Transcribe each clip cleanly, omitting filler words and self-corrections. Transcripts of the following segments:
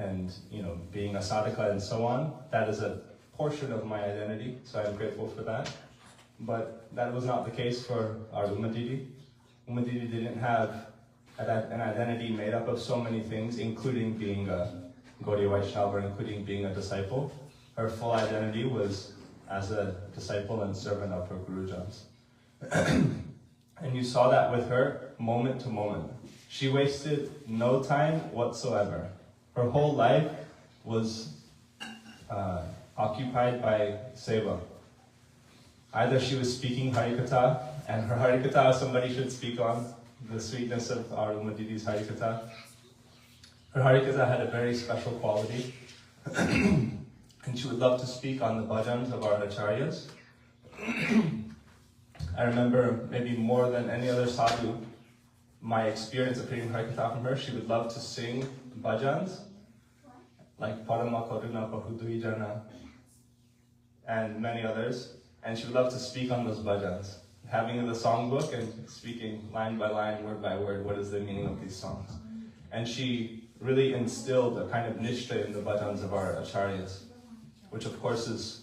and being a sadhaka and so on. That is a portion of my identity, so I'm grateful for that. But that was not the case for our Didi. Didi didn't have an identity made up of so many things, including being a Gaudiya Vaishnava, including being a disciple. Her full identity was as a disciple and servant of her Gurujans. And you saw that with her moment to moment. She wasted no time whatsoever. Her whole life was occupied by seva. Either she was speaking Harikatha, and her Harikatha somebody should speak on, the sweetness of our Didi's Harikatha. Her Harikatha had a very special quality, and she would love to speak on the bhajans of our acharyas. I remember maybe more than any other sadhu, my experience of hearing Harikatha from her, she would love to sing bhajans, like Parama Karuna Bahudui Jana, and many others. And she would love to speak on those bhajans, having the songbook and speaking line by line, word by word, what is the meaning of these songs. And she really instilled a kind of nishta in the bhajans of our acharyas, which of course is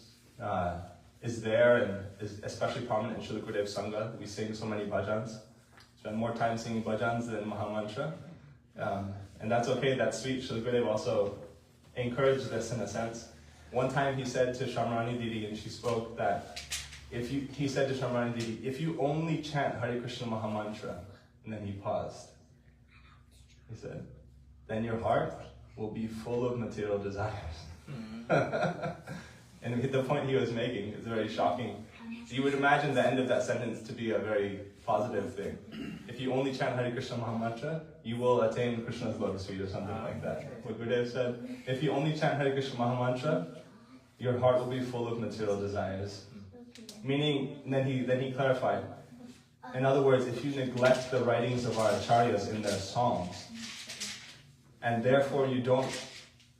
there and is especially prominent in Srila Gurudev Sangha. We sing so many bhajans, spend more time singing bhajans than Mahamantra. And that's okay, that's sweet. Srila Gurudev also encouraged this in a sense. One time he said to Srimati Didi, and she spoke that he said to Srimati Didi, if you only chant Hare Krishna Mahamantra, and then he paused. He said, then your heart will be full of material desires. And the point he was making is very shocking. So you would imagine the end of that sentence to be a very positive thing. If you only chant Hare Krishna Mahamantra, you will attain Krishna's lotus feet or something like that. What Gurudev said, if you only chant Hare Krishna Mahamantra, your heart will be full of material desires. Meaning, then he clarified, in other words, if you neglect the writings of our acharyas in their songs, and therefore you don't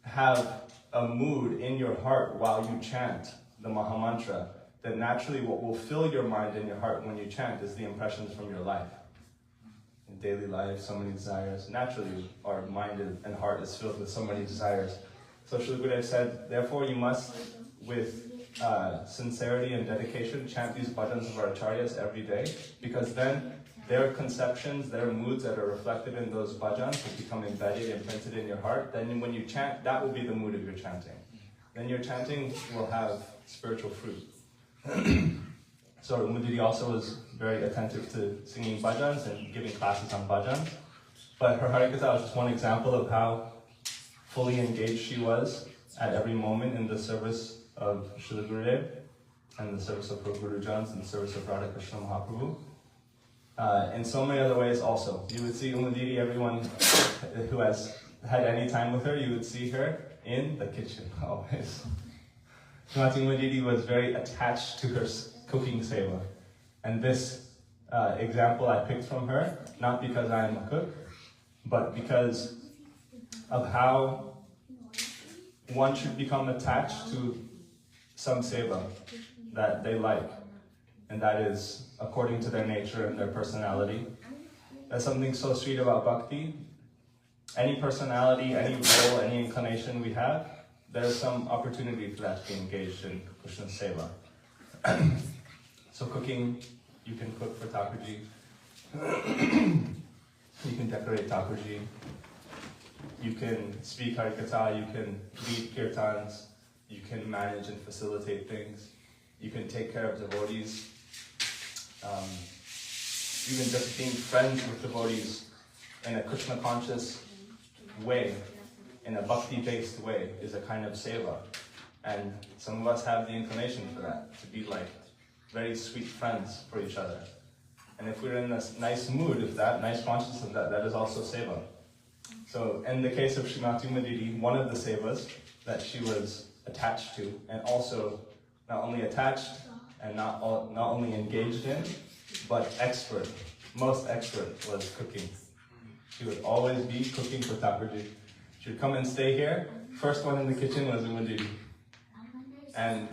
have a mood in your heart while you chant the Mahamantra, then naturally what will fill your mind and your heart when you chant is the impressions from your life. In daily life, so many desires. Naturally, our mind and heart is filled with so many desires. So Srila Gurudev said, therefore you must, with sincerity and dedication, chant these bhajans of our acharyas every day, because then their conceptions, their moods that are reflected in those bhajans will become embedded and imprinted in your heart. Then when you chant, that will be the mood of your chanting. Then your chanting will have spiritual fruit. So Didi also was very attentive to singing bhajans and giving classes on bhajans. But her Harikatha was just one example of how fully engaged she was at every moment in the service of Srila Gurudev and the service of her Gurujans and the service of Radha Krishna Mahaprabhu. In so many other ways also. You would see Didi, everyone who has had any time with her, you would see her in the kitchen always. Srimati Didi was very attached to her cooking seva. And this example I picked from her, not because I am a cook, but because of how one should become attached to some seva that they like. And that is according to their nature and their personality. There's something so sweet about bhakti. Any personality, any role, any inclination we have, there's some opportunity for that to be engaged in Krishna seva. So cooking, you can cook for Thakurji. You can decorate Thakurji. You can speak Harikatha, you can lead kirtans, you can manage and facilitate things. You can take care of devotees. Even just being friends with devotees in a Krishna conscious way, in a bhakti-based way, is a kind of seva. And some of us have the inclination for that, to be like very sweet friends for each other. And if we're in this nice mood of that, nice consciousness of that, that is also seva. So in the case of Srimati Didi, one of the sevas that she was attached to, and also not only attached and not only engaged in, but expert, most expert, was cooking. She would always be cooking for Thakurji. She would come and stay here. First one in the kitchen was Didi, and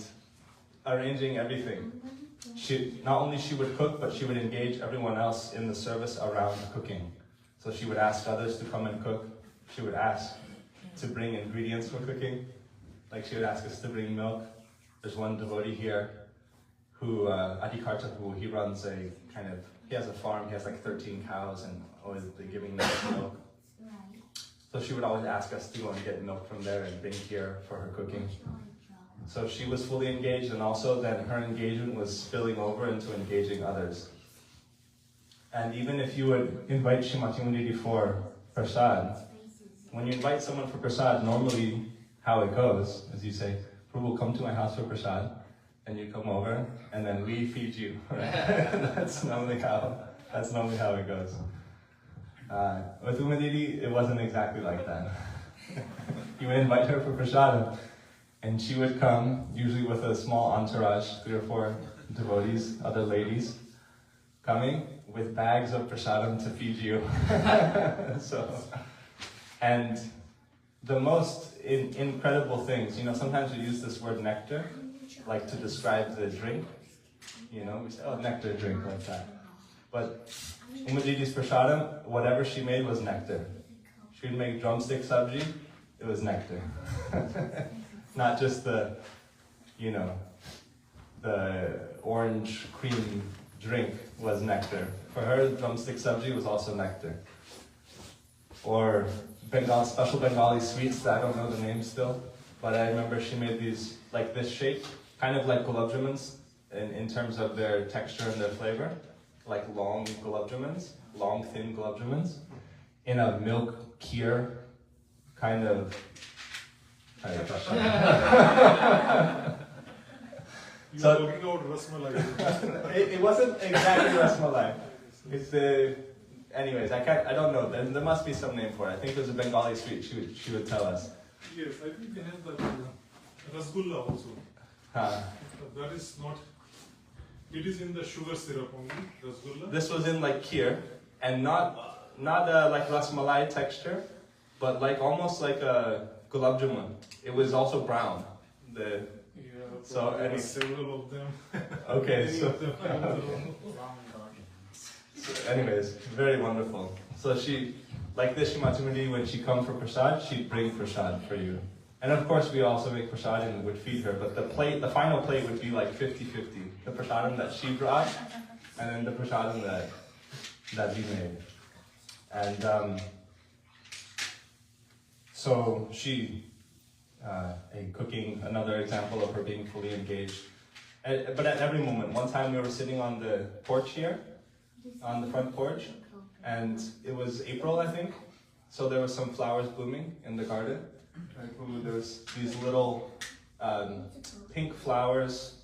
arranging everything. Not only she would cook, but she would engage everyone else in the service around the cooking. So she would ask others to come and cook. She would ask to bring ingredients for cooking. Like she would ask us to bring milk. There's one devotee here who, Adikarta, who he runs he has a farm, he has like 13 cows and always giving them milk. So she would always ask us to go and get milk from there and bring here for her cooking. So she was fully engaged, and also then her engagement was spilling over into engaging others. And even if you would invite Srimati Didi for prasad, when you invite someone for prasad, normally how it goes is you say, Prabhu, come to my house for prasad, and you come over, and then we feed you. Right? That's normally how it goes. With Uma Didi, it wasn't exactly like that. You would invite her for prasad, and she would come, usually with a small entourage, 3 or 4 devotees, other ladies, coming with bags of prasadam to feed you. And the most incredible things, sometimes we use this word nectar, like to describe the drink. We say, oh, nectar drink, like that. But Uma Didi's prasadam, whatever she made was nectar. She would make drumstick sabji, it was nectar. Not just the orange cream drink was nectar. For her, drumstick sabji was also nectar. Or special Bengali sweets, I don't know the name still, but I remember she made these, like this shape, kind of like gulab jamuns in terms of their texture and their flavor, like long gulab jamuns, long thin gulab jamuns, in a milk kheer kind of. So talking about rasmalai. It wasn't exactly rasmalai. It's anyways, I don't know. There must be some name for it. I think there's a Bengali sweet. She would tell us. Yes, I think they have that rasgulla also. That is not. It is in the sugar syrup only. Rasgulla. This was in like kheer, and not like rasmalai texture, but like almost like a gulab jamun. It was also brown. Several of them. Okay, so anyways, very wonderful. So she, like this Srimati Didi, when she come for prasad, she'd bring prasad for you. And of course we also make prasad and would feed her, but the final plate would be like 50-50. The prasadam that she brought, and then the prasadam that we made. And so she, cooking, another example of her being fully engaged. But at every moment, one time we were sitting on the porch here, on the front porch, and it was April, I think, so there were some flowers blooming in the garden. There was these little pink flowers.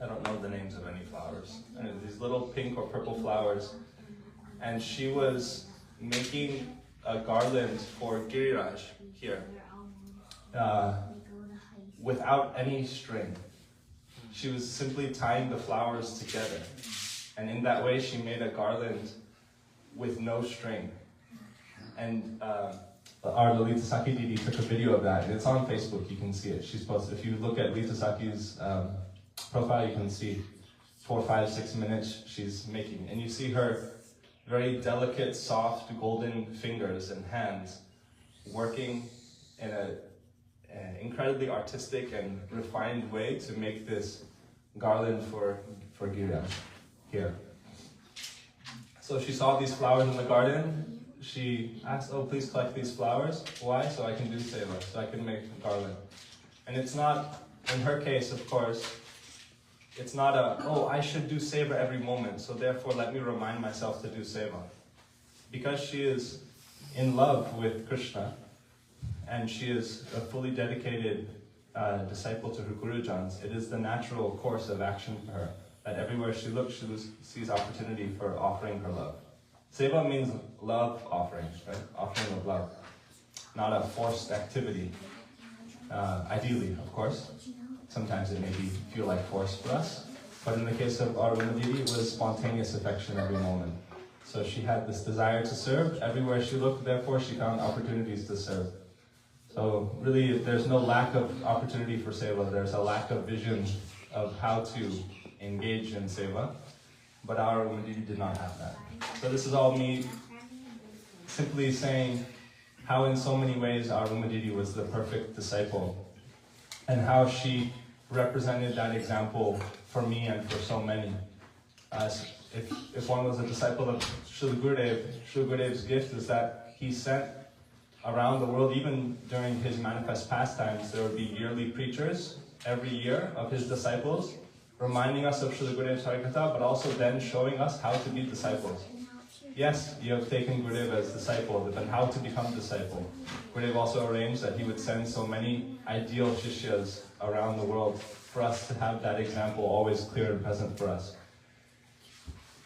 I don't know the names of any flowers. And these little pink or purple flowers. And she was making a garland for Giriraj here, without any string. She was simply tying the flowers together. And in that way, she made a garland with no string. And our Lalita Saki Didi took a video of that. It's on Facebook, you can see it. She's posted, if you look at Lita Saki's profile, you can see 4, 5, 6 minutes she's making. And you see her very delicate, soft, golden fingers and hands working in an incredibly artistic and refined way to make this garland for Gira here. So she saw these flowers in the garden. She asked, oh, please collect these flowers. Why? So I can do seva, so I can make a garland. And it's not, in her case, of course, it's not oh, I should do seva every moment, so therefore let me remind myself to do seva. Because she is in love with Krishna, and she is a fully dedicated disciple to her Gurujans, it is the natural course of action for her, that everywhere she looks, she sees opportunity for offering her love. Seva means love offering, right? Offering of love, not a forced activity. Ideally, of course. Sometimes it may feel like force for us, but in the case of our Didi, it was spontaneous affection every moment. So she had this desire to serve. Everywhere she looked, therefore, she found opportunities to serve. So really, there's no lack of opportunity for seva. There's a lack of vision of how to engage in seva. But our Didi did not have that. So this is all me simply saying how in so many ways our Didi was the perfect disciple, and how she represented that example for me and for so many. If one was a disciple of Srila Gurudev's gift is that he sent around the world, even during his manifest pastimes, there would be yearly preachers every year of his disciples, reminding us of Srila Gurudev's Harikatha, but also then showing us how to be disciples. Yes, you have taken Gurudev as disciple, but then how to become disciple. Gurudev also arranged that he would send so many ideal shishyas around the world for us to have that example always clear and present for us.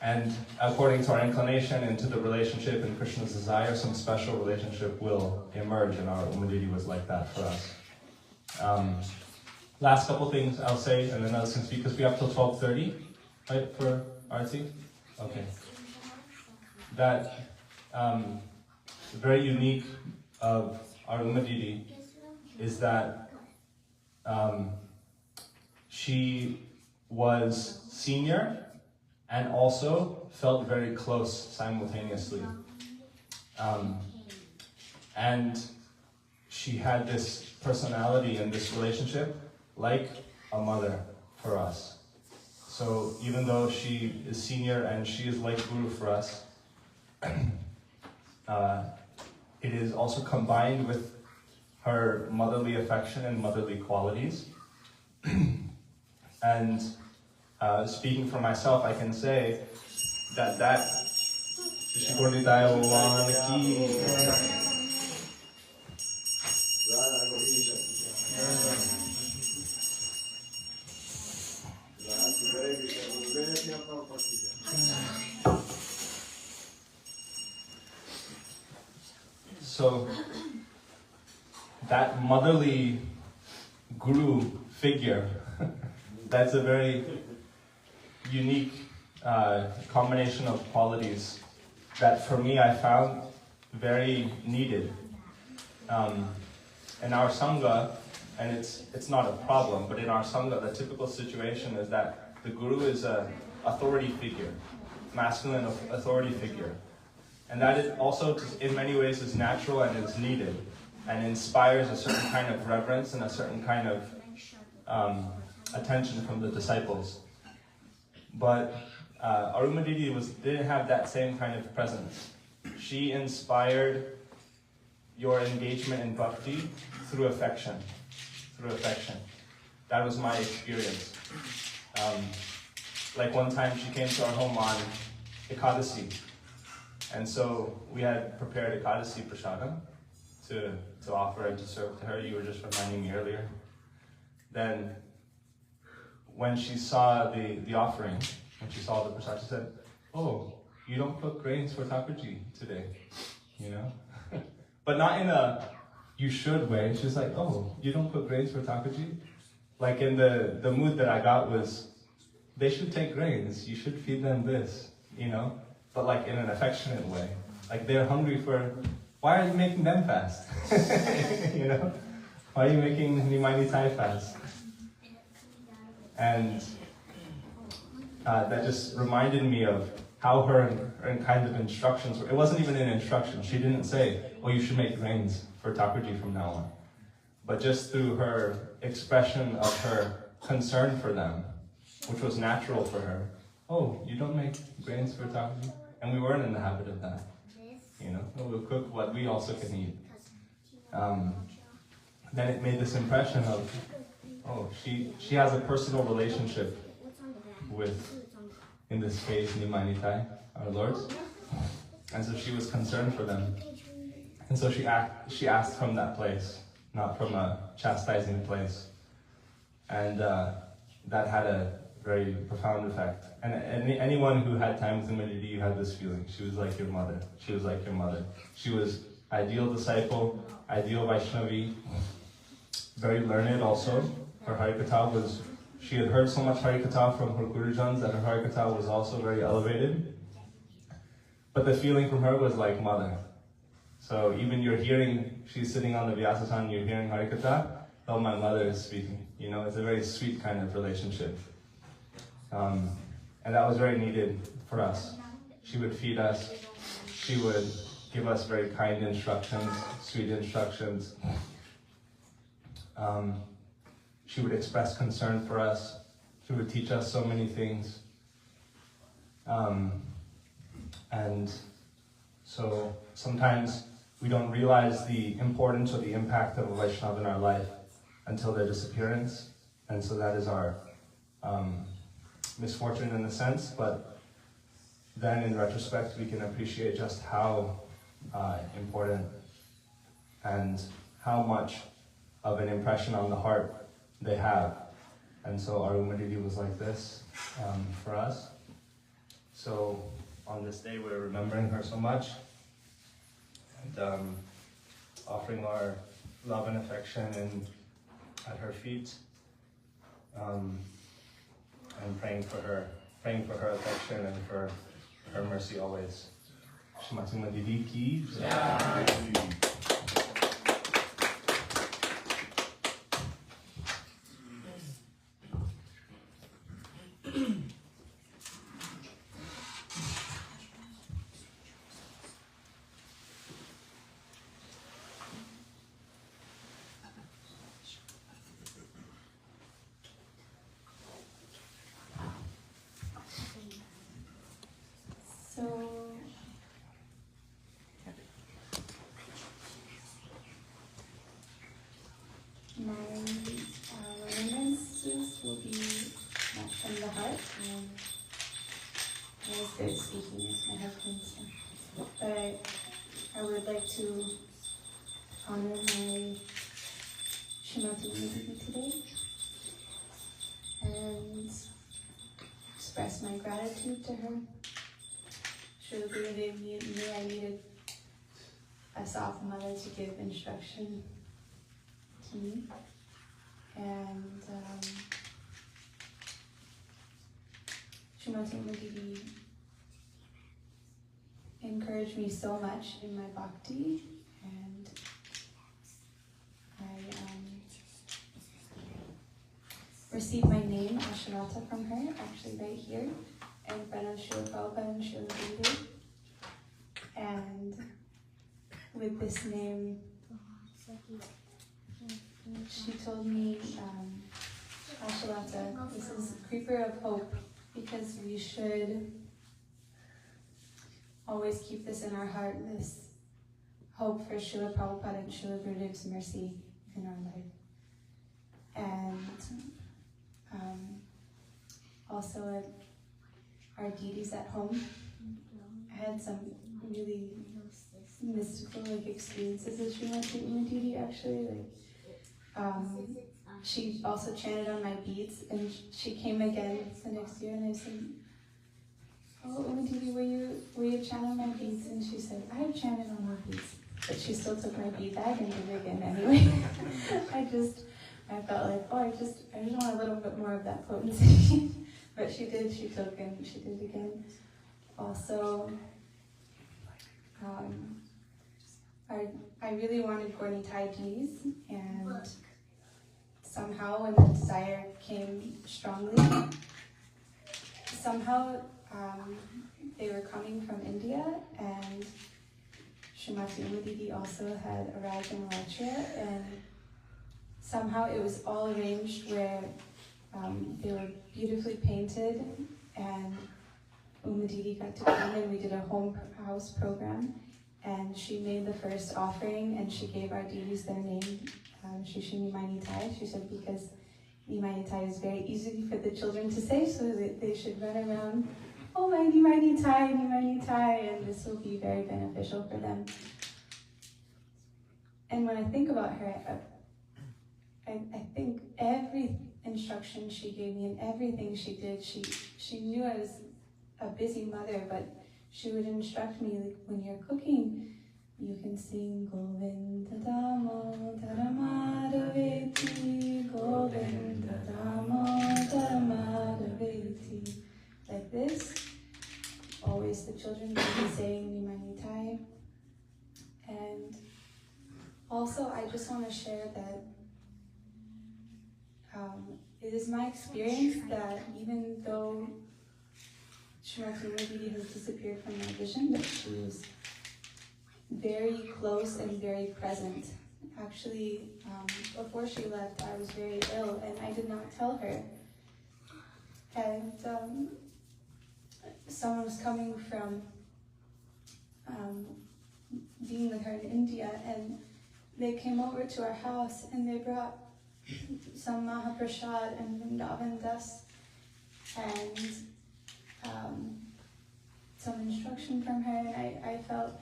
And according to our inclination and to the relationship and Krishna's desire, some special relationship will emerge, and our Didi was like that for us. Last couple things I'll say, and then others can speak, because we have till 12:30, right, for Arti? Okay. That very unique of our Didi is that she was senior and also felt very close simultaneously. And she had this personality and this relationship like a mother for us. So even though she is senior and she is like Guru for us, it is also combined with her motherly affection and motherly qualities. And speaking for myself, I can say that so that motherly guru figure, that's a very unique combination of qualities that for me I found very needed. In our Sangha, and it's not a problem, but in our Sangha the typical situation is that the Guru is an authority figure, masculine authority figure. And that is also in many ways is natural and is needed and inspires a certain kind of reverence and a certain kind of attention from the disciples. But Aruma Didi didn't have that same kind of presence. She inspired your engagement in bhakti through affection. That was my experience. Like one time she came to our home on Ekadasi. And so we had prepared Ekadasi Prasadam to offer and to serve to her. You were just reminding me earlier. Then when she saw the offering, when she saw the prasad, she said, "Oh, you don't cook grains for Thakurji today," you know? But not in a you should way. She was like, "Oh, you don't cook grains for Thakurji?" Like in the mood that I got was, they should take grains, you should feed them this, you know? But like in an affectionate way. Like they're hungry for, why are you making them fast? You know? Why are you making Nimani Thai fast? And that just reminded me of how her kind of instructions were. It wasn't even an instruction. She didn't say, "Oh, you should make grains for Thakurji from now on." But just through her expression of her concern for them, which was natural for her. "Oh, you don't make grains for Thakurji?" And we weren't in the habit of that. You know, we'll cook what we also can eat. Then it made this impression of, oh, she has a personal relationship with, in this case, Nimai Nitai, our Lords. And so she was concerned for them. And so she asked from that place, not from a chastising place. And that had a very profound effect. And anyone who had time with Didi, you had this feeling. She was like your mother. She was like your mother. She was ideal disciple, ideal Vaishnavi, very learned also. Her Harikatha was, she had heard so much Harikatha from her Gurujans that her Harikatha was also very elevated. But the feeling from her was like mother. So even you're hearing, she's sitting on the Vyasasan, you're hearing Harikatha, oh, my mother is speaking. You know, it's a very sweet kind of relationship. And that was very needed for us. She would feed us. She would give us very kind instructions, sweet instructions. She would express concern for us. She would teach us so many things. And so sometimes we don't realize the importance or the impact of a Vaishnava in our life until their disappearance. And so that is our misfortune in a sense, but then in retrospect we can appreciate just how important and how much of an impression on the heart they have. And so our Didi was like this for us. So on this day we're remembering her so much and offering our love and affection at her feet and praying for her affection and for her mercy always. Srimati Didi ki jai. My remembrances will be not from the heart. I was good speaking with my husband, but I would like to honor my Srimati Didi today and express my gratitude to her. Srila Gurudev knew I needed a soft mother to give instruction to me, and Srimati Didi encouraged me so much in my bhakti, and I received my name, Asharata, from her, actually right here, in front of Srila Prabhupada and Srila Gurudev. And with this name, she told me, Ashalata, this is Creeper of Hope, because we should always keep this in our heart, this hope for Srila Prabhupada and Srila Gurudev's mercy in our life. And also at our deities at home, I had some really mystical experiences with Srimati Didi actually. She also chanted on my beads, and she came again the next year, and I said, "Oh, Didi, will you chant on my beads?" And she said, "I have chanted on my beads," but she still took my bead bag and did it again anyway. I felt like, I just want a little bit more of that potency. But she did. She took and she did it again. Also, I really wanted Gornitai deities, and somehow when that desire came strongly, somehow they were coming from India, and Srimati Didi also had arrived in Alachua, and somehow it was all arranged where they were beautifully painted, and Didi got to come and we did a home house program, and she made the first offering, and she gave our deities their name, Shri Nimai Nitai. She said because Nimai Nitai is very easy for the children to say, so that they should run around, "Oh my Nimai Nitai," and this will be very beneficial for them. And when I think about her, I think every instruction she gave me and everything she did, she knew I was a busy mother, but she would instruct me, like, when you're cooking, you can sing Govinda Damo Dharamadaveti, Govinda Damo Dharamadaveti. Like this, always the children would be saying Nimai Nitai. And also, I just want to share that it is my experience that even though Srimati Didi has disappeared from my vision, that she was very close and very present. Actually, before she left, I was very ill and I did not tell her. And someone was coming from being with her in India, and they came over to our house and they brought some Mahaprasad and Vrindavan dust and some instruction from her, and I felt,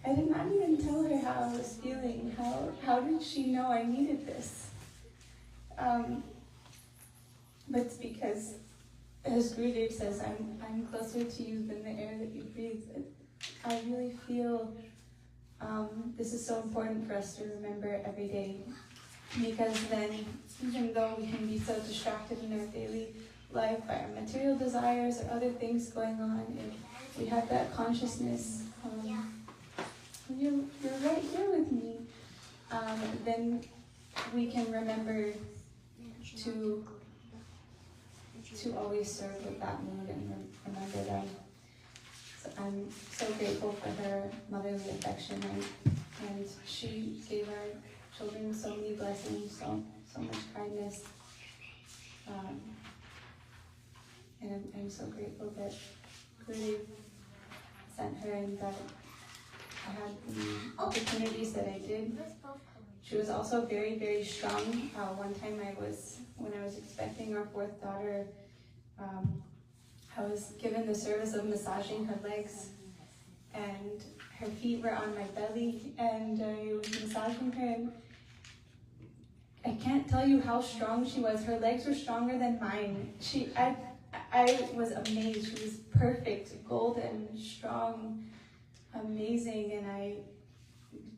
I did not even tell her how I was feeling. How did she know I needed this? But it's because, as Gurudev says, I'm closer to you than the air that you breathe. I really feel this is so important for us to remember every day, because then, even though we can be so distracted in our daily life by our material desires or other things going on, if we have that consciousness, you're right here with me, then we can remember to always serve with that mood and remember them. So I'm so grateful for her motherly affection, and she gave our children so many blessings, so much kindness. And I'm so grateful that Gurudev sent her and that I had the opportunities that I did. She was also very, very strong. One time when I was expecting our fourth daughter, I was given the service of massaging her legs, and her feet were on my belly, and I was massaging her, and I can't tell you how strong she was. Her legs were stronger than mine. I was amazed. She was perfect, golden, strong, amazing, and I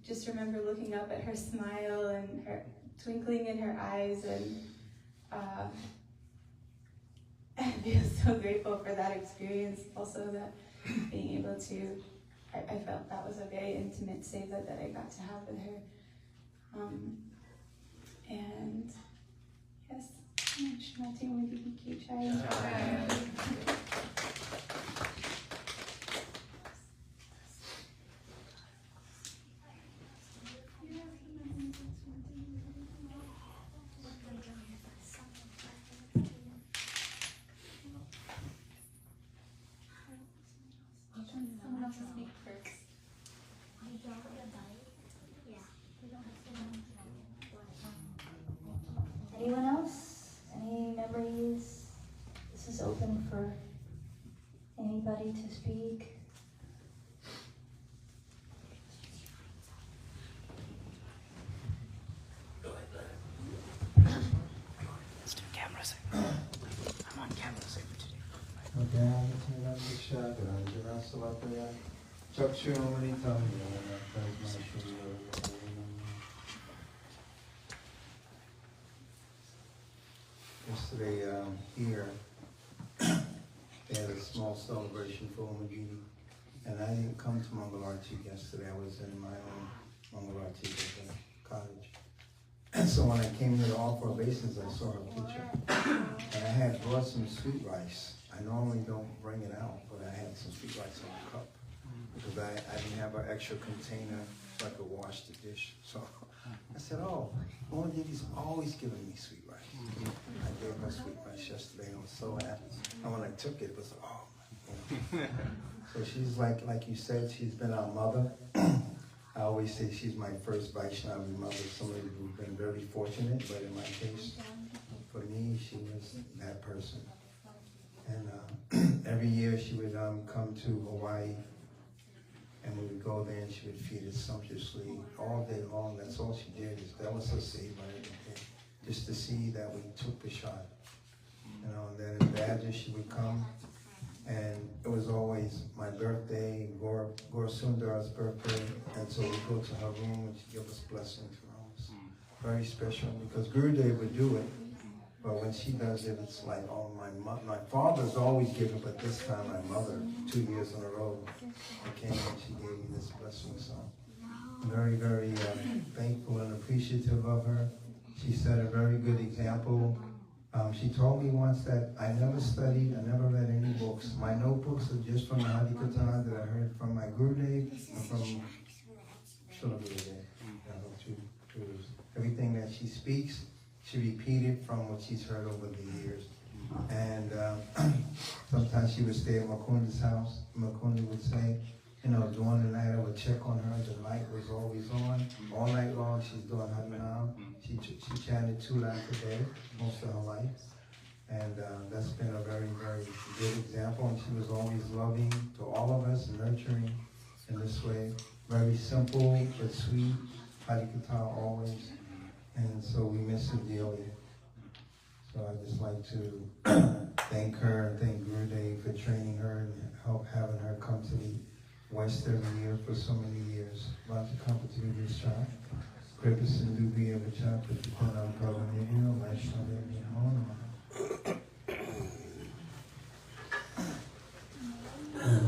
just remember looking up at her smile and her twinkling in her eyes, and I feel so grateful for that experience. Also, that being able to, I felt that was a very intimate seva that I got to have with her. And yes, Srimati and Didi ki jai. Someone else to speak first. Anyone else? Any memories? This is open for anybody to speak. Let's do camera segment. I'm on camera segment today. Yesterday here, they had a small celebration for Didi, and I didn't come to Mangalarti yesterday. I was in my own Mangalarti at the cottage. And so when I came here to offer obeisance, I saw her picture. And I had brought some sweet rice. I normally don't bring it out, but I had some sweet rice in a cup because I didn't have an extra container so I could wash the dish. So I said, oh, Mama Didi's always giving me sweet rice. I gave her sweet rice yesterday and I was so happy. And when I took it, it was, oh, you know. So she's like you said, she's been our mother. I always say she's my first Vaishnavi mother, somebody who's been very fortunate, but in my case, for me, she was that person. And every year she would come to Hawaii, and we would go there and she would feed us sumptuously all day long. That's all she did, that was her savor, just to see that we took the shot. You know, and then in Badger she would come, and it was always my birthday, Gaur Sundar's birthday, and so we'd go to her room and she'd give us blessings from us. Very special, because Gurudev would do it, but when she does it, it's like, oh, my father's always given, but this time my mother, 2 years in a row, I came and she gave me this blessing. So I'm very, very thankful and appreciative of her. She set a very good example. She told me once that I never studied, I never read any books. My notebooks are just from the Hadikatan that I heard from my Gurudev and from celebrated. Everything that she speaks, she repeated from what she's heard over the years. And sometimes she would stay at Makunda's house. Makunda would say, you know, during the night I would check on her. The light was always on. All night long she's doing Harinam. She chanted 2 lakhs a day most of her life. And that's been a very, very good example. And she was always loving to all of us, nurturing in this way. Very simple but sweet. Harikata always. And so we miss her dearly. So I'd just like to thank her and thank Gurudev for training her and having her come to the West every year for so many years. Vata Kampati Vishak, Kripa Sindhu Biya Vachak, Putana Prabhanidya, Vaishnava Namo.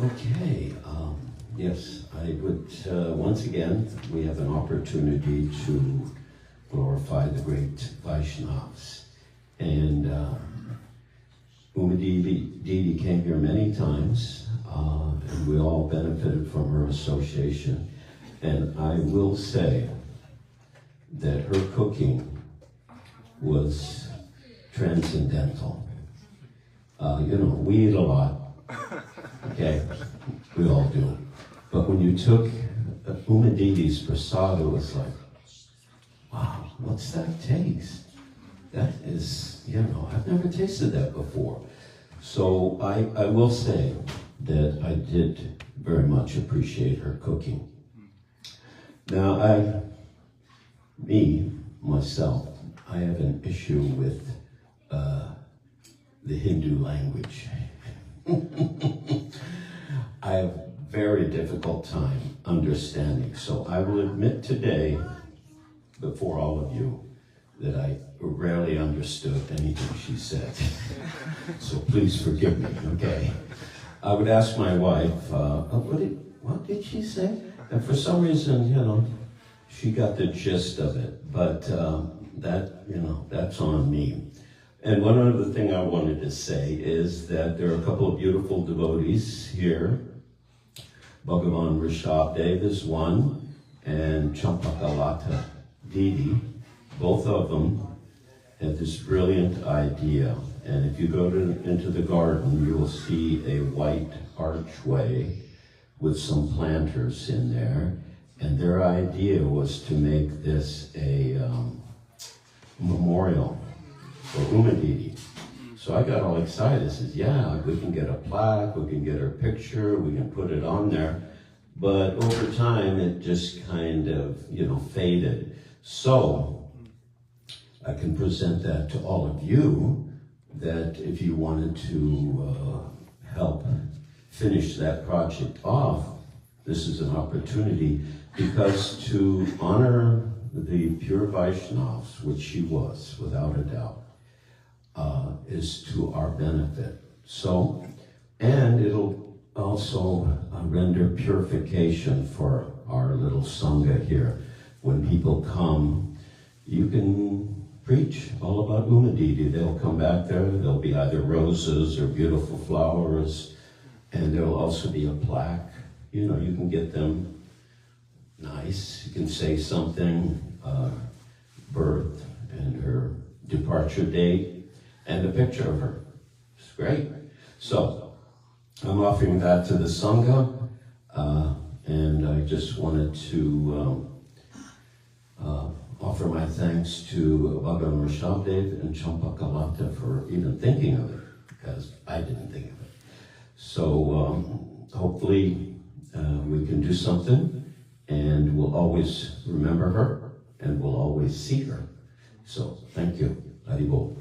Okay, yes, I would, once again, we have an opportunity to glorify the great Vaishnavas. And Didi came here many times, and we all benefited from her association. And I will say that her cooking was transcendental. You know, we eat a lot, okay? We all do. But when you took Didi's prasad, it was like, wow, what's that taste? That is, you know, I've never tasted that before. So I will say that I did very much appreciate her cooking. Now, myself, I have an issue with the Hindu language. I have a very difficult time understanding. So I will admit today, before all of you, that I rarely understood anything she said. So please forgive me, okay? I would ask my wife, what did she say? And for some reason, you know, she got the gist of it, but that's on me. And one other thing I wanted to say is that there are a couple of beautiful devotees here. Bhagavan Rishabdev is one, and Champakalata Didi. Both of them had this brilliant idea. And if you go into the garden, you will see a white archway with some planters in there. And their idea was to make this a memorial for Didi. So I got all excited. I said, yeah, we can get a plaque, we can get her picture, we can put it on there. But over time, it just kind of, you know, faded. So I can present that to all of you, that if you wanted to help finish that project off, this is an opportunity, because to honor the pure Vaishnavas, which she was, without a doubt, is to our benefit. So, and it'll also render purification for our little Sangha here. When people come, you can preach all about Didi. They'll come back there, there'll be either roses or beautiful flowers, and there'll also be a plaque. You know, you can get them nice. You can say something, birth and her departure date, and a picture of her. It's great. So, I'm offering that to the Sangha, and I just wanted to offer my thanks to Bhagavan Rishabdev and Champakalata for even thinking of it, because I didn't think of it. So hopefully we can do something, and we'll always remember her, and we'll always see her. So thank you. Haribol.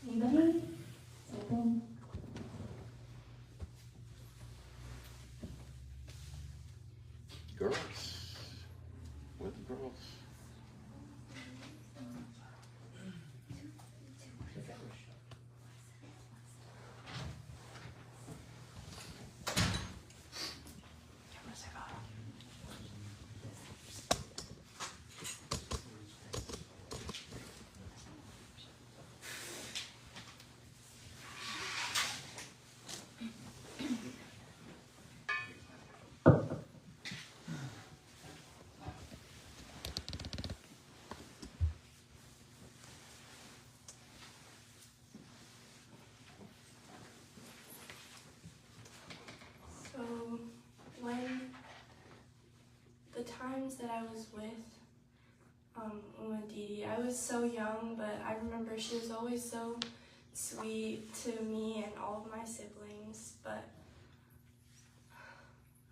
Anybody? Something? Girls. With the girls. was with Didi. I was so young, but I remember she was always so sweet to me and all of my siblings. But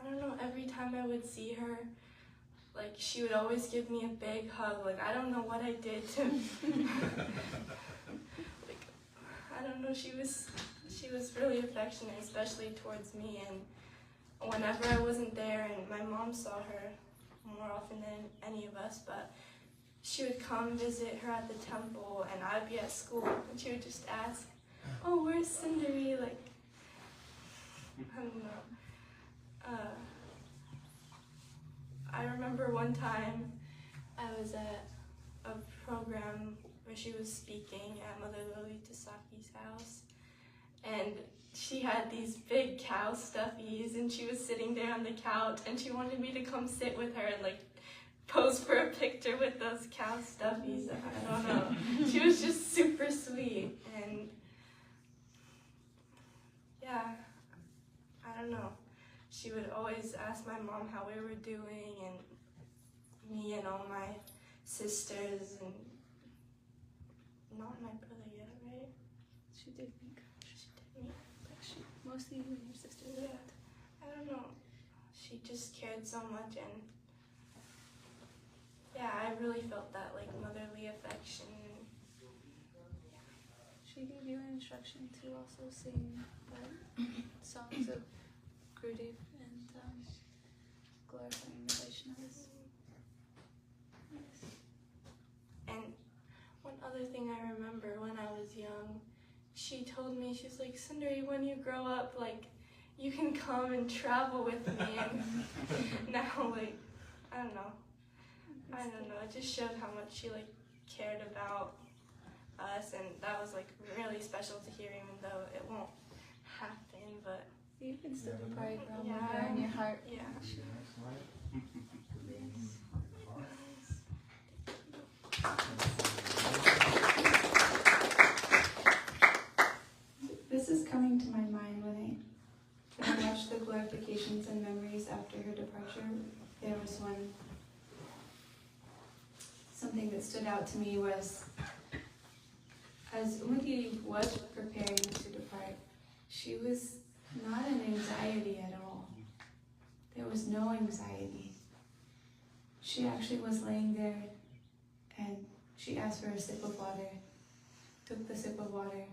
I don't know, every time I would see her, like, she would always give me a big hug. Like, I don't know what I did to like, I don't know, she was really affectionate, especially towards me. And whenever I wasn't there, and my mom saw her more often than any of us, but she would come visit her at the temple, and I'd be at school, and she would just ask, "Oh, where's Sundari?" Like, I don't know. I remember one time I was at a program where she was speaking at Mother Lolita Saki's house, and she had these big cow stuffies, and she was sitting there on the couch, and she wanted me to come sit with her and like pose for a picture with those cow stuffies. I don't know. She was just super sweet, and yeah, I don't know. She would always ask my mom how we were doing, and me and all my sisters, and not my brother yet, right? She did meet. She did me. But she, mostly you and your sister. Yeah, I don't know. She just cared so much, and yeah, I really felt that like motherly affection. She gave you an instruction to also sing songs of Gurudev and glorifying the Vaishnavas. And one other thing I remember when I was young, she told me, she's like, "Sundari, when you grow up, like, you can come and travel with me." And now, like, I don't know, it just showed how much she, like, cared about us, and that was, like, really special to hear, even though it won't happen, but You can still be pride from yeah, her in your heart. yeah. This is coming to my mind when I watched the glorifications and memories after her departure. There was something that stood out to me was, as Umati was preparing to depart, she was not in anxiety at all. There was no anxiety. She actually was laying there, and she asked for a sip of water, took the sip of water,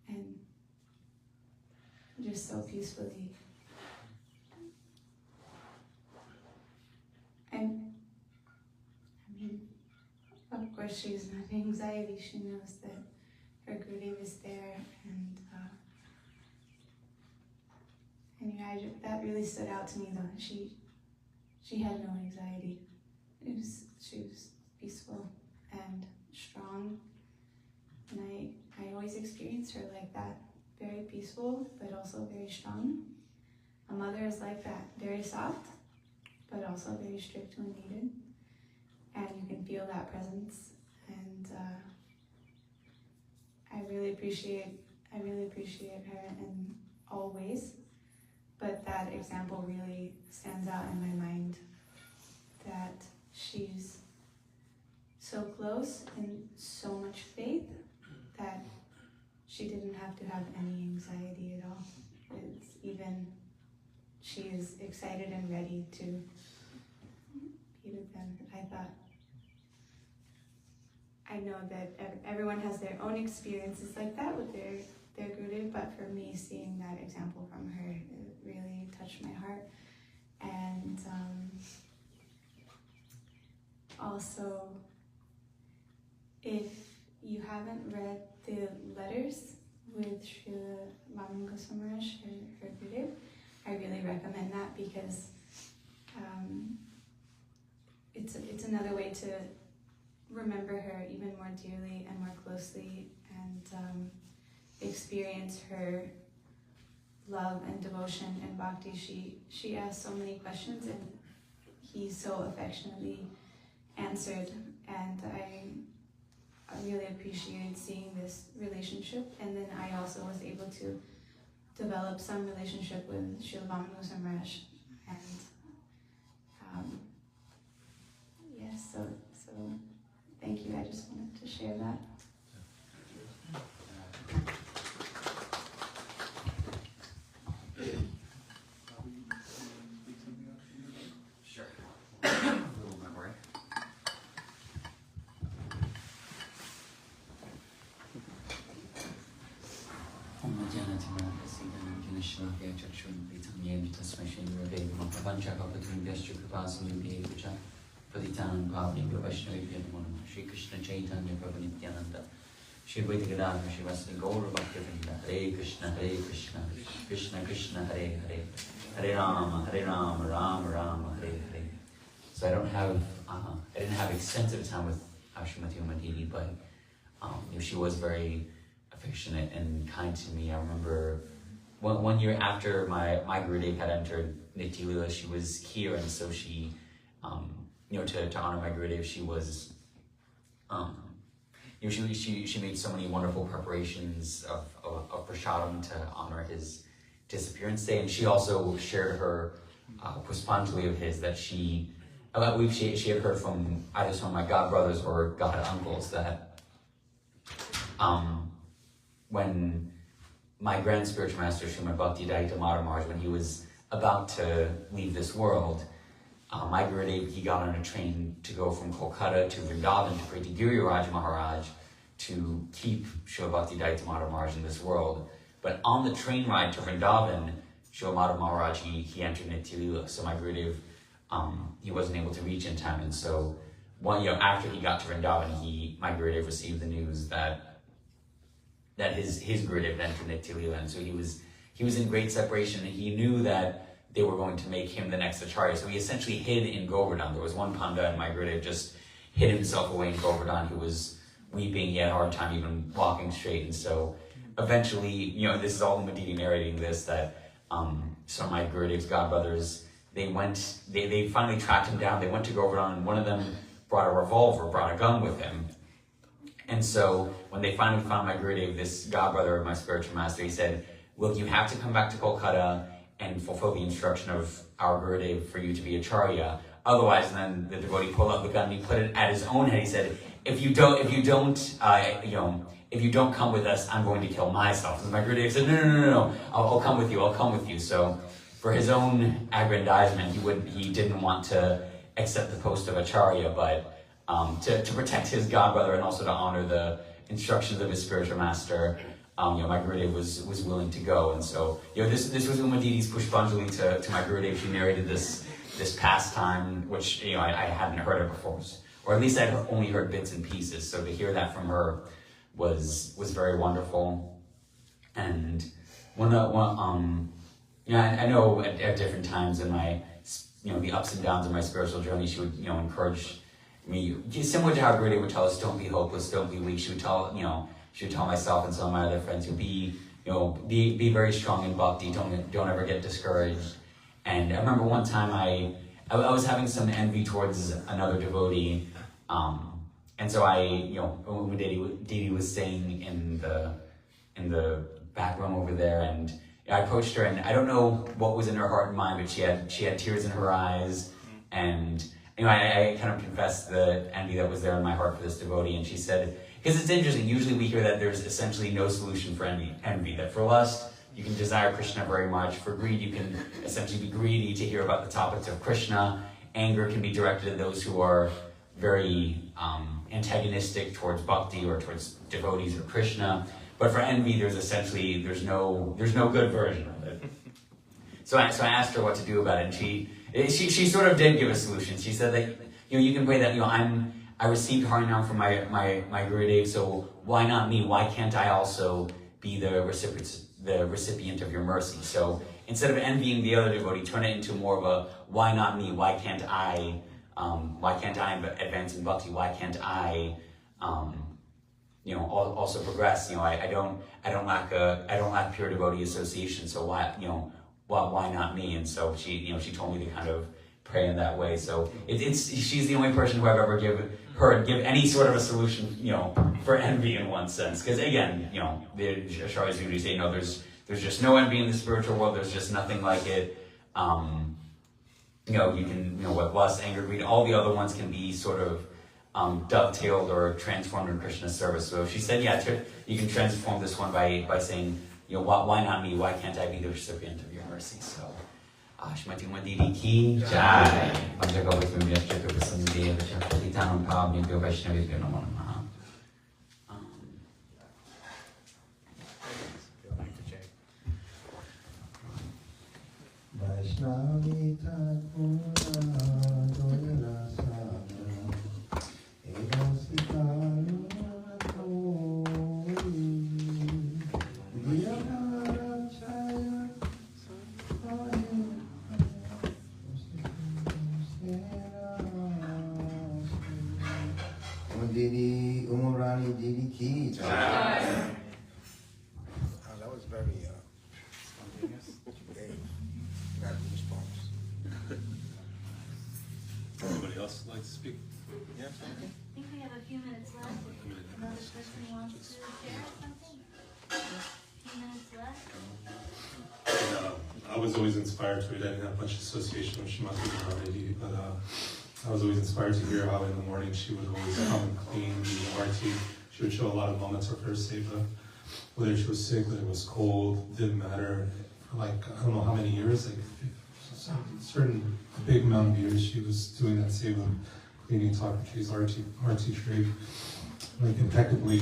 and just so peacefully. And I mean, of course she's not in anxiety. She knows that her Gurudev is there, and anyway, that really stood out to me though. She had no anxiety. She was peaceful and strong, and I always experienced her like that, very peaceful, but also very strong. A mother is like that, very soft, but also very strict when needed, and you can feel that presence. And I really appreciate her in all ways, but that example really stands out in my mind, that she's so close and so much faith that she didn't have to have any anxiety at all. It's even, she is excited and ready to be with them. I know that everyone has their own experiences like that with their Gurudev, but for me, seeing that example from her, it really touched my heart. And also, if you haven't read the letters with Srila Vaman Goswami Maharaj, her Gurudev, I really recommend that, because it's another way to remember her even more dearly and more closely, and experience her love and devotion and bhakti. She asked so many questions, and he so affectionately answered, and I really appreciated seeing this relationship. And then I also was able to develop some relationship with Srila Vaman Goswami Maharaj, and Yes, so thank you. I just wanted to share that. Sure. A little memory. Shri Krishna Chaitanya Prabhu Nityananda Shri Advaita Gadadhar Shivasani Gaura Bhaktivinoda Hare Krishna Krishna Krishna Hare Hare Hare Rama Rama Rama Hare Hare. So I didn't have extensive time with Srimati Didi, but she was very affectionate and kind to me. I remember one year after my Gurudev had entered Nitya Leela, she was here, and so she, to honor my Gurudev, she was, she made so many wonderful preparations of prasadam to honor his disappearance day, and she also shared her Puspanjali of his that she had heard from either some of my god brothers or god uncles that when my grand spiritual master Srimad Bhaktivedanta Maharaj, when he was about to leave this world, my Gurudev, he got on a train to go from Kolkata to Vrindavan to pray to Giriraj Maharaj to keep Srila Bhaktivedanta Maharaj in this world. But on the train ride to Vrindavan, Srila Maharaj, he entered Nitya Leela. So my Gurudev, he wasn't able to reach in time. And so after he got to Vrindavan, my Gurudev received the news that his Gurudev entered Nitya Leela. And so he was in great separation, and he knew that they were going to make him the next Acharya. So he essentially hid in Govardhan. There was one Panda, and my Gurudev just hid himself away in Govardhan. He was weeping. He had a hard time even walking straight. And so eventually, this is all Didi narrating this, that some of my Gurudev's godbrothers, they finally tracked him down. They went to Govardhan, and one of them brought a gun with him. And so when they finally found my Gurudev, this godbrother of my spiritual master, he said, look, you have to come back to Kolkata and fulfill the instruction of our Gurudev for you to be Acharya. Otherwise, and then the devotee pulled out the gun and he put it at his own head. He said, if you don't come with us, I'm going to kill myself. And my Gurudev said, no, I'll come with you. So for his own aggrandizement, he didn't want to accept the post of Acharya, but to protect his godbrother and also to honor the instructions of his spiritual master, my Gurudev was willing to go. And so, this was Uma Didi's Pushpanjali to my Gurudev. She narrated this pastime, which, I hadn't heard of before, or at least I'd only heard bits and pieces. So to hear that from her was very wonderful. And I know at different times in my, the ups and downs of my spiritual journey, she would, encourage me, similar to how Gurudev would tell us, don't be hopeless, don't be weak. She would tell myself and some of my other friends, be very strong in bhakti, don't ever get discouraged. And I remember one time I was having some envy towards another devotee, and so Uma Didi was staying in the back room over there, and I approached her, and I don't know what was in her heart and mind, but she had tears in her eyes, and I kind of confessed the envy that was there in my heart for this devotee, and she said, because it's interesting, usually we hear that there's essentially no solution for envy, that for lust, you can desire Krishna very much. For greed, you can essentially be greedy to hear about the topics of Krishna. Anger can be directed at those who are very antagonistic towards bhakti or towards devotees of Krishna. But for envy, there's no good version of it. So I asked her what to do about it, and she sort of did give a solution. She said that you can pray that I received Harinam from my Gurudev, so why not me? Why can't I also be the recipient of your mercy? So instead of envying the other devotee, turn it into more of a why not me? Why can't I advance in bhakti? Why can't I also progress? I don't lack pure devotee association, so why not me? And so she told me to kind of pray in that way. So she's the only person who I've ever heard give any sort of a solution, for envy in one sense. Because again, the Acharyas usually say, there's just no envy in the spiritual world. There's just nothing like it. you can, what lust, anger, greed, all the other ones can be sort of dovetailed or transformed in Krishna's service. So she said, yeah, you can transform this one by saying, why not me? Why can't I be the recipient of your mercy? So, Srimati Didi ki jai. Vaishnavi Thakura Doira Sana Edasikalu Tori Diyamara Chaya Didi Umurani Didi ki jai. That was very spontaneous. Got goosebumps. Anybody else like to speak? Yeah. I think we have a few minutes left. Another person wants to share something? A few minutes left. I was always inspired to it. I didn't have much association with Srimati already, but I was always inspired to hear how in the morning she would always come and clean the arti. She would show a lot of moments of her seva, whether she was sick, whether it was cold, didn't matter. For I don't know how many years, a certain big amount of years, she was doing that seva, cleaning Thakurji's arti tray, like impeccably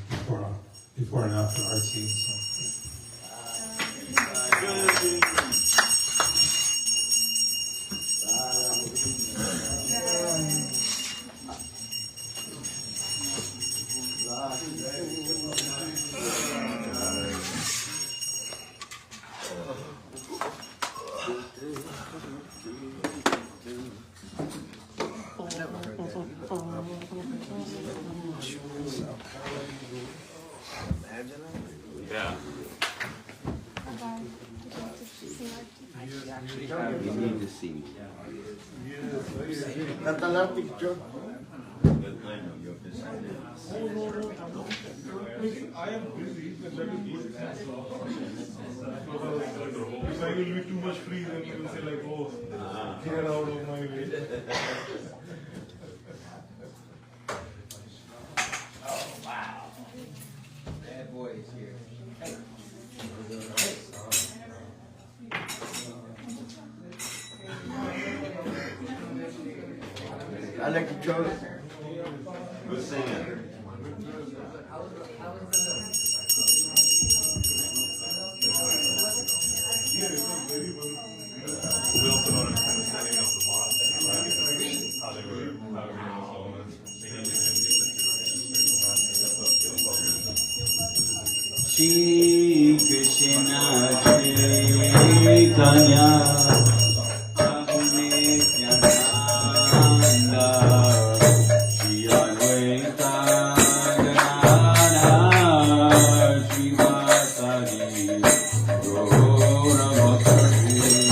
before and after arti. So. Yeah. You need to see me. I am busy, but that is good. If I will be too much free, then you will say like, oh, get out of my way. Bad boy is here. I like to control it. Who's singing? We also noticed in the setting of the monastery, how they were Shri Krishna Chaitanya Prabhu Nityananda Shri Advaita Gadadhara Shri Vasari Gaura Bhakta-vrinda.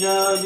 Jaya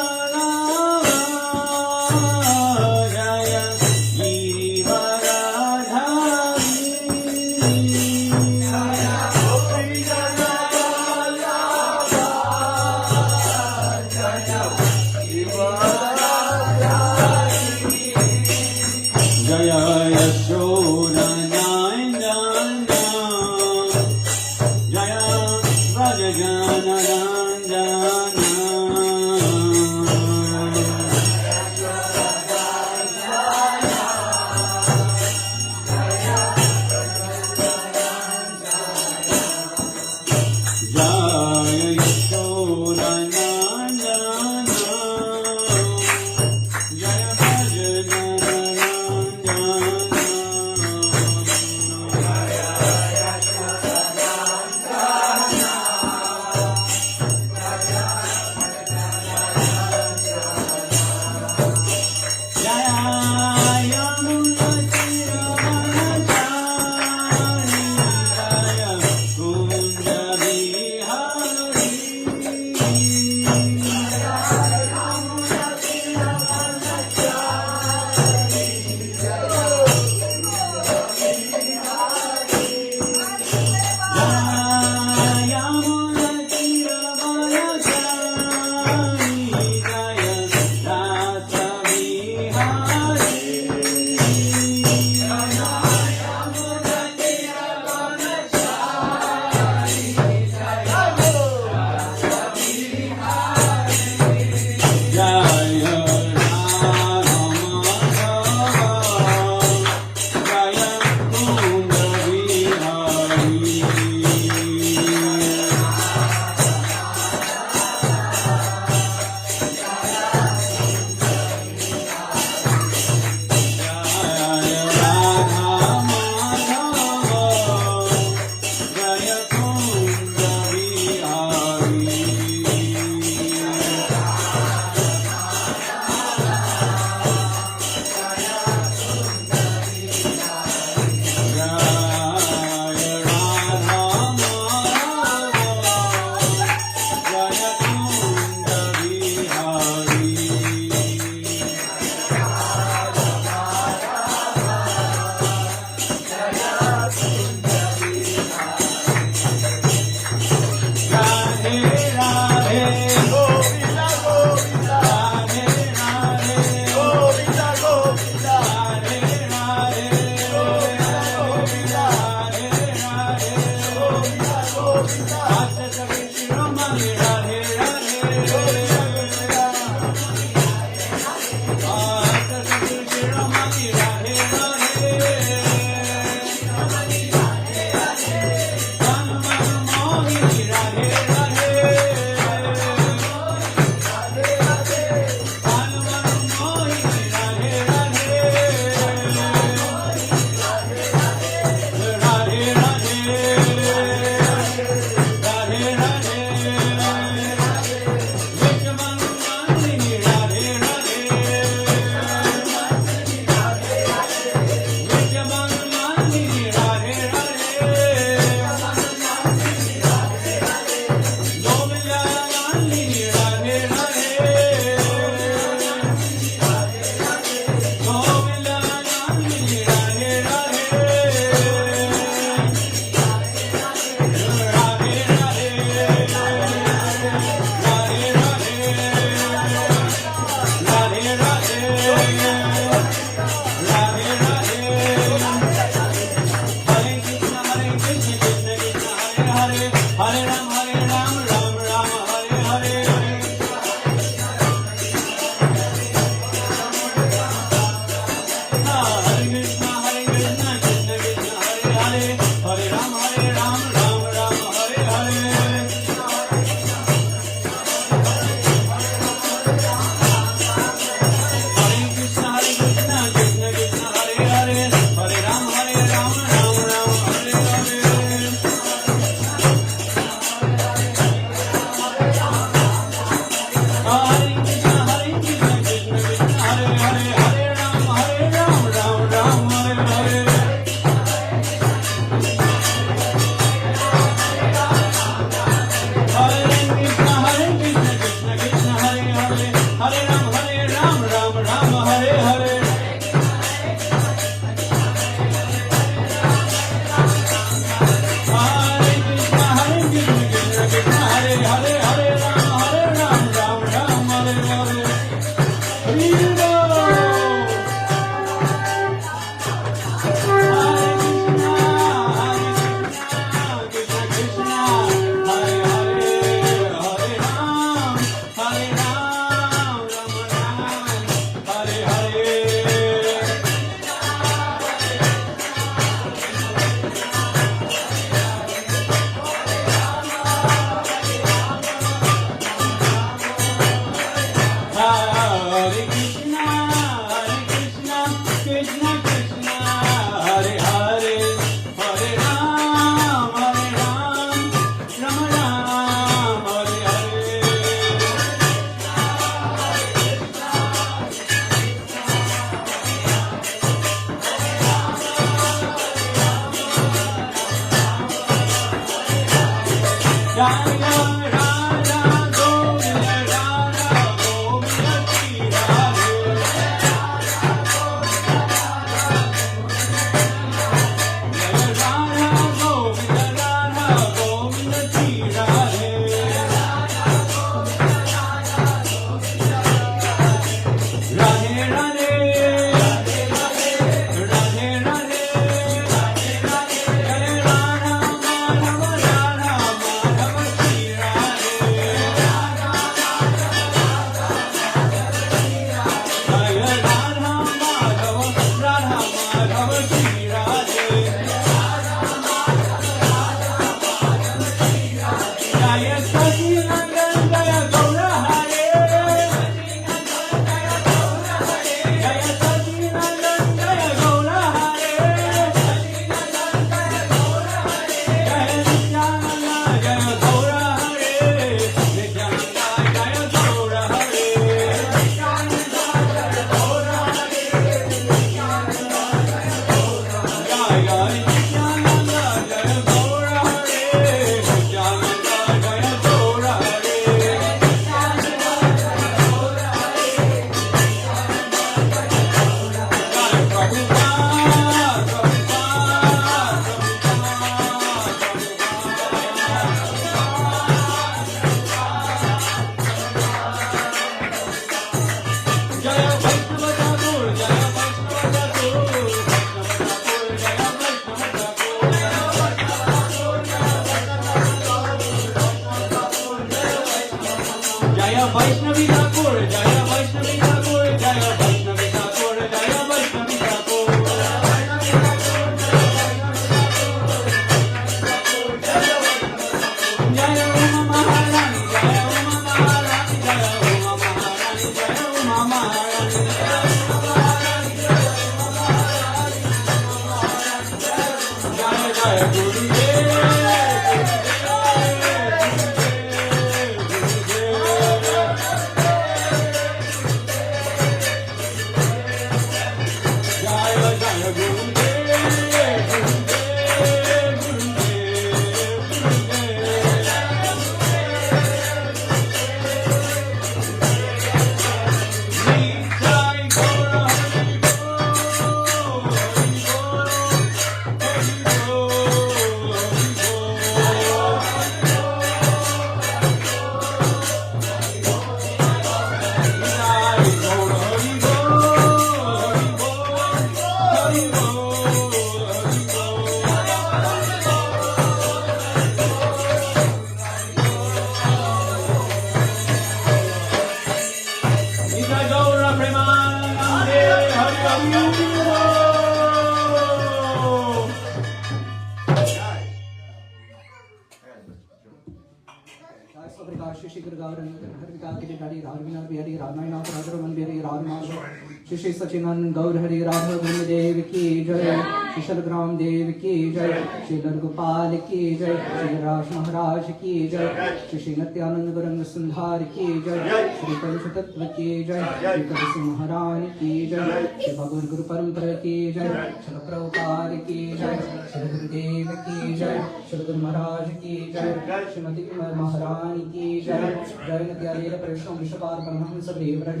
Shri सचिनंद गौर हरि राधा गोविंद देव की जय, श्री शलग्राम देव की जय, श्री गोपाल की जय, श्री राज महाराज की जय, श्री नित्यानंद गौरंग सुंदर की जय, श्री कलश तत्व की जय, श्री कलश महारानी की जय, श्री भगवान गुरु परंपरा की जय, श्री प्रभुपाद की जय, श्री गुरुदेव की जय, श्री गुरु महाराज की जय, श्रीमती महारानी की जय, जय नित्यानंद प्रश्न विश्वपाल ब्रह्म सब देवराज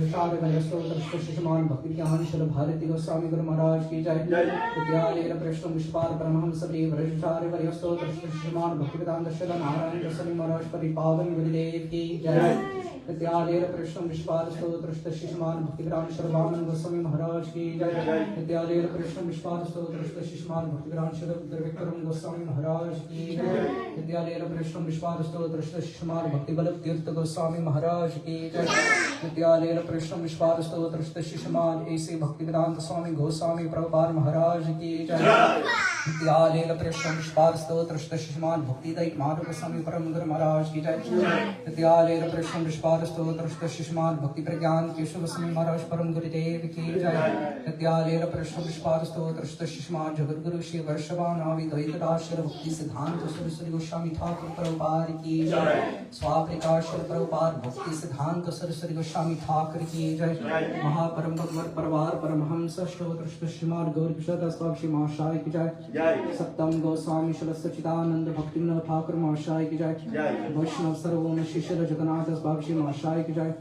शिष्यमान भक्ति ज्ञान शल भारती गोस्वामी गुरु महाराज की जय, विद्यालय प्रश्न विश्वपाल ब्रह्म सब देवराज शिष्यमान भक्ति वेदांत शल नारायण गोस्वामी महाराज परिपावन गुरुदेव की जय, विद्यालय प्रश्न विश्वपाल स्तोत्र शिष्यमान भक्ति वेदांत शल वामन गोस्वामी महाराज की जय, विद्यालय प्रश्न विश्वपाल स्तोत्र शिष्यमान भक्ति वेदांत शल विक्रम गोस्वामी महाराज की जय, विद्यालय प्रश्न विश्वपाल स्तोत्र शिष्यमान भक्ति बल तीर्थ गोस्वामी महाराज की जय, विद्यालय प्रश्न विश्वपाल स्तोत्र शिष्यमान ऐसे भक्ति वेदांत स्वामी गोस्वामी प्रभुपाद महाराज की जय। विद्यालय प्रश्न विस्तार स्तोत्र श्रीमान भक्तिदायक माधव गोस्वामी परम गुरु महाराज की जय। विद्यालय प्रश्न विस्तार स्तोत्र श्रीमान भक्ति प्रज्ञान केशव गोस्वामी महाराज परम गुरुदेव की जय। विद्यालय प्रश्न विस्तार स्तोत्र श्रीमान जगत गुरु श्री वर्षवानावि द्वैतदाश्र भक्ति सिद्धांत सरस्वती गोस्वामी ठाकुर प्रभुपाद की जय। स्वाप्रकाश प्रभुपाद भक्ति सिद्धांत सरस्वती गोस्वामी ठाकुर की जय। महापरम भगवत परवार परमहंस स्तोत्र श्रीमान गौर किशोर दास बाबा श्री महाशय की जय। सप्तम गोस्वामी श्री सच्चिदानंद भक्ति विनोद ठाकुर महाशय की जय। वैष्णव सर्वोम शिष्य जगन्नाथ दास बाबा श्री महाशय की जय।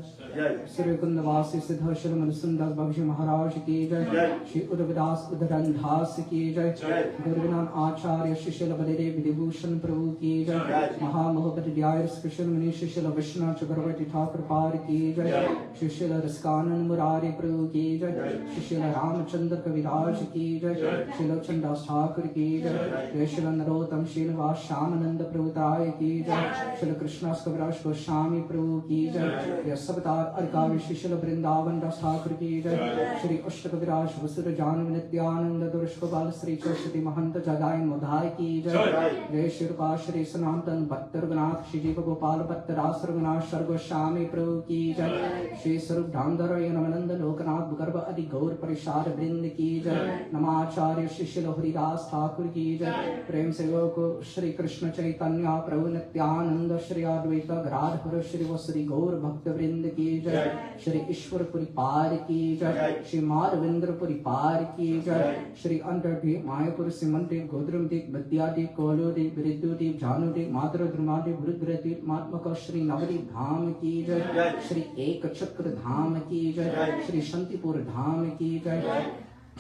श्री कुंदवासी सिद्ध श्री मधुसूदन दास बाबा जी महाराज की जय। श्री उदयदास उदरंधास की जय। गुरुविनान आचार्य शिष्य बलदेव विभूषण प्रभु की जय। महामहोपध्याय कृष्ण मुनि शिष्य विष्णु चक्रवर्ती ठाकुर पार की जय। शिष्य रसकानंद मुरारी प्रभु की जय। शिष्य रामचंद्र कविराज की जय। श्री दास ठाकुर की जय। जय श्री नरोत्तम श्रीनिवास श्यामानंद प्रभुताय की जय। श्री कृष्णदास कविराज गोस्वामी प्रभु की जय। सबता अर्कावि शिष्य वृंदावन दास ठाकुर की जय। श्री अष्ट कविराज वसुर जानव नित्यानंद दुर्गोपाल श्री सरस्वती महंत जगाय मोधाय की जय। जय श्री रूपा श्री सनातन भक्त रघुनाथ श्री जीव गोपाल भक्त रास रघुनाथ सर्गोस्वामी प्रभु की जय। श्री स्वरूप धामधर नवनंद लोकनाथ गर्भ अधि गौर परिषाद वृंद की जय। नमाचार्य शिष्य हरिदास ठाकुर की जय। प्रेम से को श्री कृष्ण चैतन्य प्रभु नित्यानंद श्री अद्वैत गदाधर श्री वसुरी गौर भक्त वृंद की जय। श्री ईश्वरपुरी पार की जय। श्री माधवेंद्रपुरी पार की जय। श्री अंतर्दीप मायापुर सिमंदेव गोद्रमदेव विद्यादेव कोलोदेव विद्युदेव जानुदेव मातृ द्रुमादेव रुद्रदेव मात्मक श्री नवदीप धाम की जय। श्री एक चक्र धाम की जय। श्री शांतिपुर धाम की जय।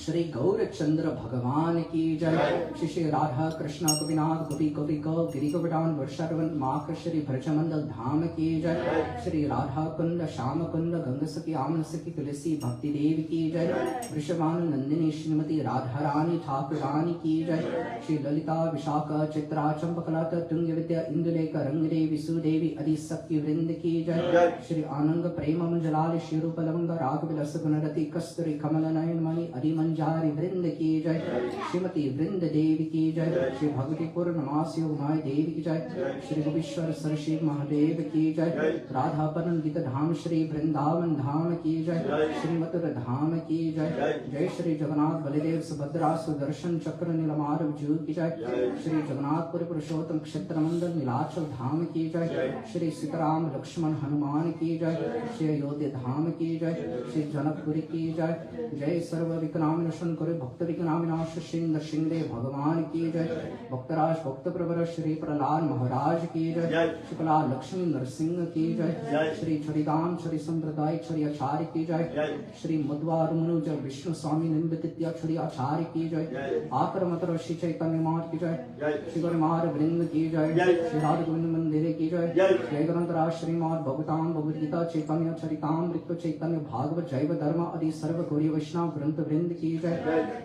श्री गौरचंद्र भगवान की जय। श्री राधा कृष्ण गोपीनाथ गोपी गोपी गौ गिरी गोवर्धन वर्षावन माख श्री भ्रजमंडल धाम की जय। श्री राधा कुंड श्याम कुंड गंग सखी आमन सखी तुलसी भक्ति देव की जय। वृषभानु नंदिनी श्रीमती राधा रानी ठाकुर रानी की जय। श्री ललिता विशाखा चित्रा चंपकलता तुंग विद्या इंदुलेख रंगदेवी सुदेवी आदि सखी वृंद की जय। श्री आनंद प्रेम मंजलाल श्री रूप लवंग राग विलस गुणरति कस्तूरी कमल नयन मणि आदि जारी वृंद की जय। श्रीमती वृंद देवी की जय। श्री भगवतीपुर नमासी उमाय देवी की जय। श्री गोपीश्वर सरशिव महादेव की जय। राधा परनगित धाम श्री वृंदावन धाम की जय। श्री मथुर धाम की जय। जय श्री जगन्नाथ बलदेव सुभद्रा सुदर्शन चक्र नीलमाधव जू की जय। श्री जगन्नाथपुर पुरुषोत्तम क्षेत्र मंडल नीलाचल धाम की जय। श्री सीताराम लक्ष्मण हनुमान की जय। श्री अयोध्या धाम की जय। श्री जनकपुरी की जय। जय सर्व विकनाम दर्शन करे भक्त विघ्नाविनाश श्री नृसिंहदेव भगवान की जय। भक्तराज भक्त प्रवर श्री प्रहलाद महाराज की जय। शुक्ला लक्ष्मी नरसिंह की जय। श्री छरिदाम श्री संप्रदाय छरि आचार्य की जय। श्री मध्वार मनुज विष्णु स्वामी निम्बित छरि आचार्य की जय। आकर मतर श्री चैतन्य मार की जय। श्री गणमार वृंद की जय। श्री राधा गोविंद मंदिर की जय। जय ग्रंथराज श्रीमद भगवताम भगवदगीता चैतन्य चरितामृत चैतन्य भागवत जैव धर्म आदि सर्व गौरी वैष्णव ग्रंथ वृंद की जय।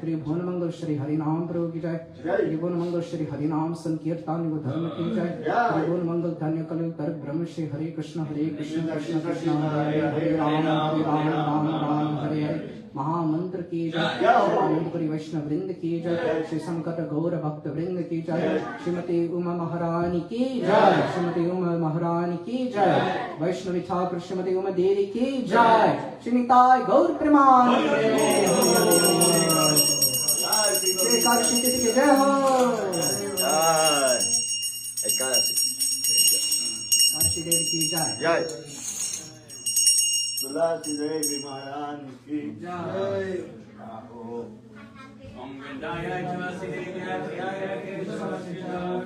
त्रिभुवन मंगल श्री हरिनाम प्रभु की जय। त्रिभुवन मंगल श्री हरिनाम संकीर्तन धर्म की जय। त्रिभुवन मंगल धन्य कलयुतर ब्रह्म श्री हरे कृष्ण कृष्ण कृष्ण हरे हरे राम राम राम हरे हरे। महामंत्र की जय। आनंदपुरी वैष्णव वृंद की जय। श्री संकट गौर भक्त वृंद की जय। श्रीमती उमा महारानी की जय। श्रीमती उमा महारानी की जय। वैष्णवी ठाकुर श्रीमती उमा देवी की जय। श्रीनिताय गौर प्रेमानंद एकादशी तिथि की जय हो। एकादशी देवी की जय। तुलसी देवी महाराज की जय। ओम विद्याय Tulsi Devi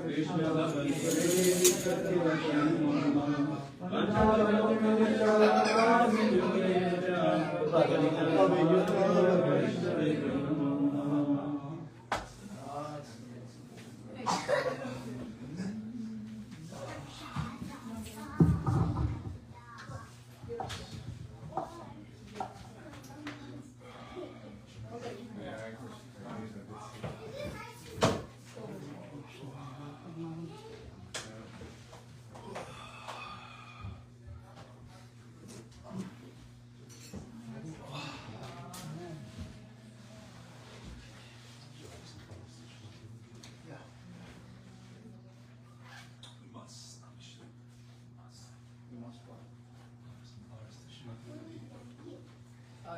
Krishna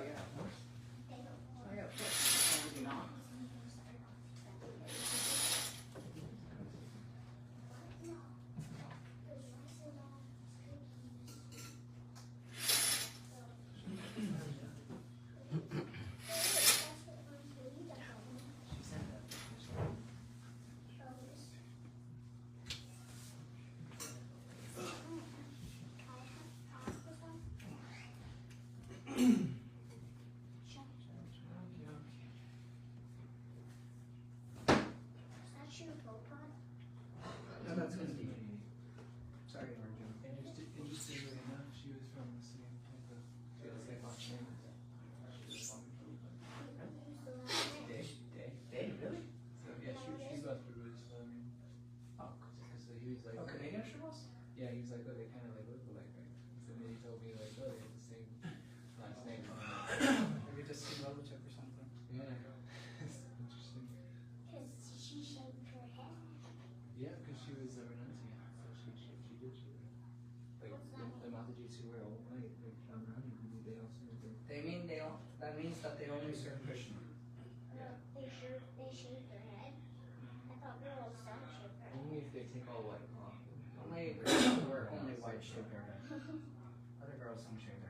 yeah. Oh yeah, of course. Why would you not? No, that's gonna be. Sorry, Arjun. Interestingly enough, she was from the same type of, she had the same last name as Dave, really? So yeah, she must be British. So I mean, Oh, so he was like, oh, Canadian she was? yeah, he was like, oh, they kind of like look alike, right? So then he told me like, oh, they have the same last name. Maybe just a relative or something. Yeah, it's interesting. Yeah, because she was a renunciate, so she did. Like the Mataji's who were all white, like Brahmani, they also did. They mean they all. That means that they only serve Krishna. Only if they take all white cloth. Only girls wear only white shaved hair. Other girls don't shave their